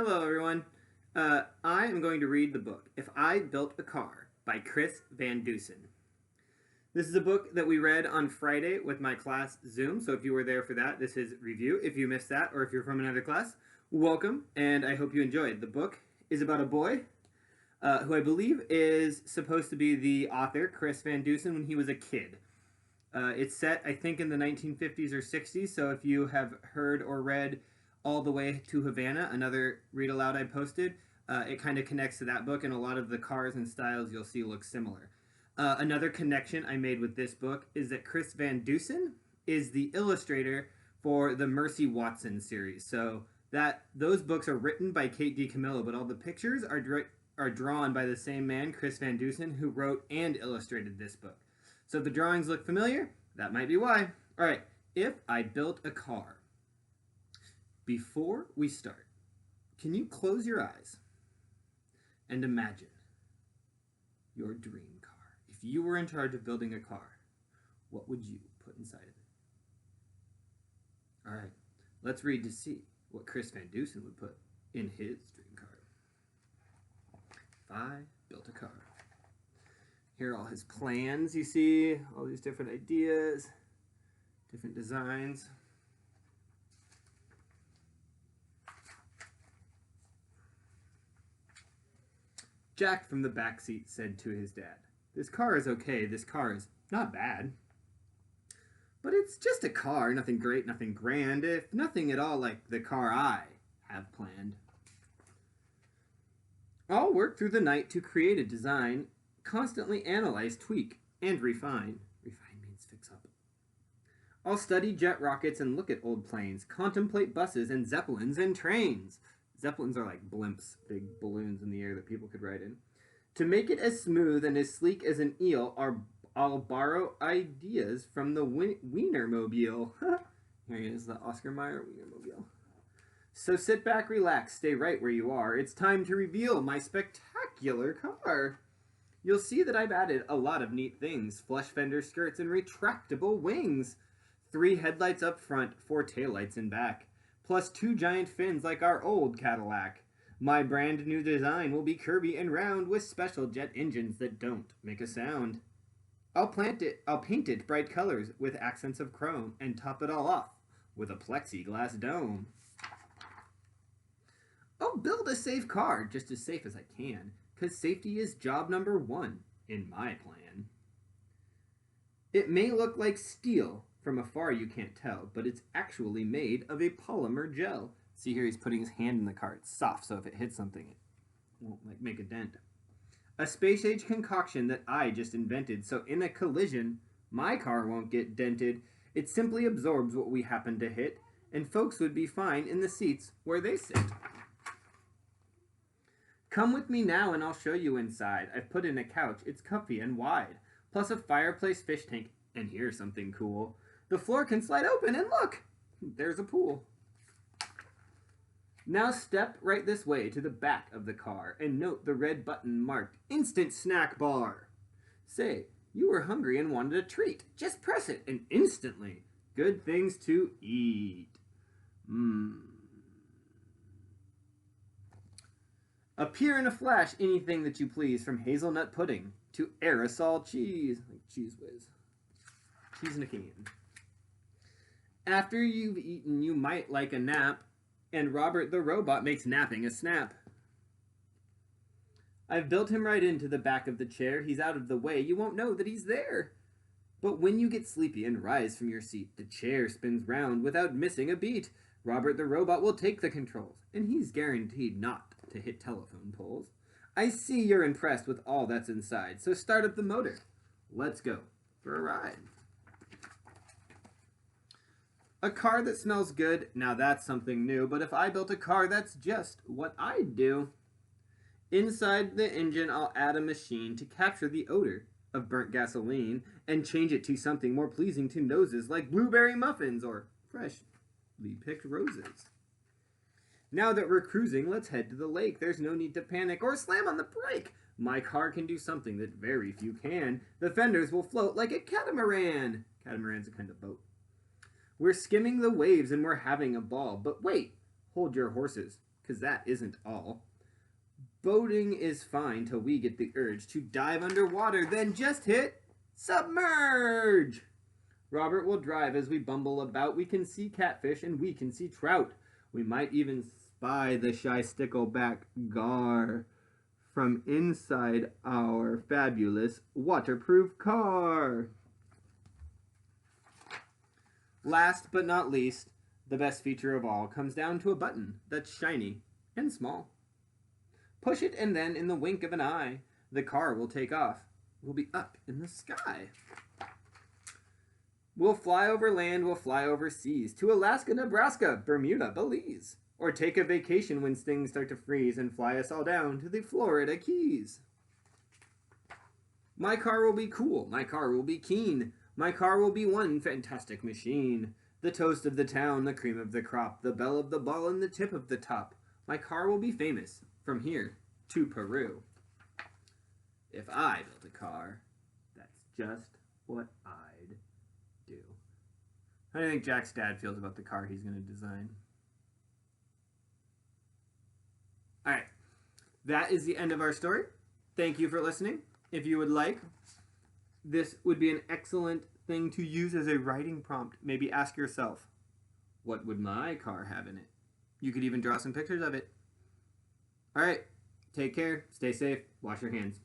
Hello, everyone. I am going to read the book If I Built a Car by Chris Van Dusen. This is a book that we read on Friday with my class Zoom, so if you were there for that, this is review. If you missed that, or if you're from another class, welcome, and I hope you enjoyed. The book is about a boy who I believe is supposed to be the author, Chris Van Dusen, when he was a kid. It's set, I think, in the 1950s or 60s, so if you have heard or read All the Way to Havana, another read aloud I posted, it kind of connects to that book, and a lot of the cars and styles you'll see look similar. Another connection I made with this book is that Chris Van Dusen is the illustrator for the Mercy Watson series. So those books are written by Kate DiCamillo, but all the pictures are drawn by the same man, Chris Van Dusen, who wrote and illustrated this book. So if the drawings look familiar, that might be why. All right, if I built a car. Before we start, can you close your eyes and imagine your dream car? If you were in charge of building a car, what would you put inside of it? All right, let's read to see what Chris Van Dusen would put in his dream car. If I built a car. Here are all his plans, you see, all these different ideas, different designs. Jack from the back seat said to his dad, "This car is okay, this car is not bad. But it's just a car, nothing great, nothing grand, if nothing at all like the car I have planned. I'll work through the night to create a design, constantly analyze, tweak, and refine. Refine means fix up. I'll study jet rockets and look at old planes, contemplate buses and zeppelins and trains." Zeppelins are like blimps, big balloons in the air that people could ride in. "To make it as smooth and as sleek as an eel, I'll borrow ideas from the Wienermobile." Here is the Oscar Mayer Wienermobile. "So sit back, relax, stay right where you are. It's time to reveal my spectacular car. You'll see that I've added a lot of neat things. Flush fender skirts and retractable wings. 3 headlights up front, 4 taillights in back. Plus 2 giant fins like our old Cadillac. My brand new design will be curvy and round with special jet engines that don't make a sound. I'll paint it bright colors with accents of chrome and top it all off with a plexiglass dome. I'll build a safe car, just as safe as I can, 'cause safety is job number 1 in my plan. It may look like steel. From afar you can't tell, but it's actually made of a polymer gel." See here, he's putting his hand in the car. It's soft, so if it hits something, it won't make a dent. "A space-age concoction that I just invented, so in a collision, my car won't get dented. It simply absorbs what we happen to hit, and folks would be fine in the seats where they sit. Come with me now and I'll show you inside. I've put in a couch, it's comfy and wide, plus a fireplace fish tank, and here's something cool. The floor can slide open and look, there's a pool. Now step right this way to the back of the car and note the red button marked Instant Snack Bar. Say, you were hungry and wanted a treat. Just press it and instantly, good things to eat. Appear in a flash anything that you please, from hazelnut pudding to aerosol cheese, like Cheese Whiz. Cheese in a can. After you've eaten, you might like a nap, and Robert the robot makes napping a snap. I've built him right into the back of the chair. He's out of the way, you won't know that he's there. But when you get sleepy and rise from your seat, the chair spins round without missing a beat. Robert the robot will take the controls, and he's guaranteed not to hit telephone poles. I see you're impressed with all that's inside, so start up the motor. Let's go for a ride. A car that smells good, now that's something new, but if I built a car, that's just what I'd do. Inside the engine, I'll add a machine to capture the odor of burnt gasoline and change it to something more pleasing to noses, like blueberry muffins or freshly picked roses. Now that we're cruising, let's head to the lake. There's no need to panic or slam on the brake. My car can do something that very few can. The fenders will float like a catamaran. Catamaran's a kind of boat. We're skimming the waves and we're having a ball. But wait, hold your horses, 'cause that isn't all. Boating is fine till we get the urge to dive underwater, then just hit submerge. Robert will drive as we bumble about. We can see catfish and we can see trout. We might even spy the shy stickleback gar from inside our fabulous waterproof car. Last but not least, the best feature of all comes down to a button that's shiny and small. Push it and then in the wink of an eye, the car will take off. We'll be up in the sky. We'll fly over land, we'll fly over seas, to Alaska, Nebraska, Bermuda, Belize. Or take a vacation when things start to freeze and fly us all down to the Florida Keys. My car will be cool, my car will be keen, my car will be one fantastic machine. The toast of the town, the cream of the crop, the belle of the ball and the tip of the top. My car will be famous from here to Peru. If I built a car, that's just what I'd do. How do you think Jack's dad feels about the car he's going to design? Alright, that is the end of our story. Thank you for listening. If you would like, this would be an excellent thing to use as a writing prompt. Maybe ask yourself, what would my car have in it? You could even draw some pictures of it. Alright, take care, stay safe, wash your hands.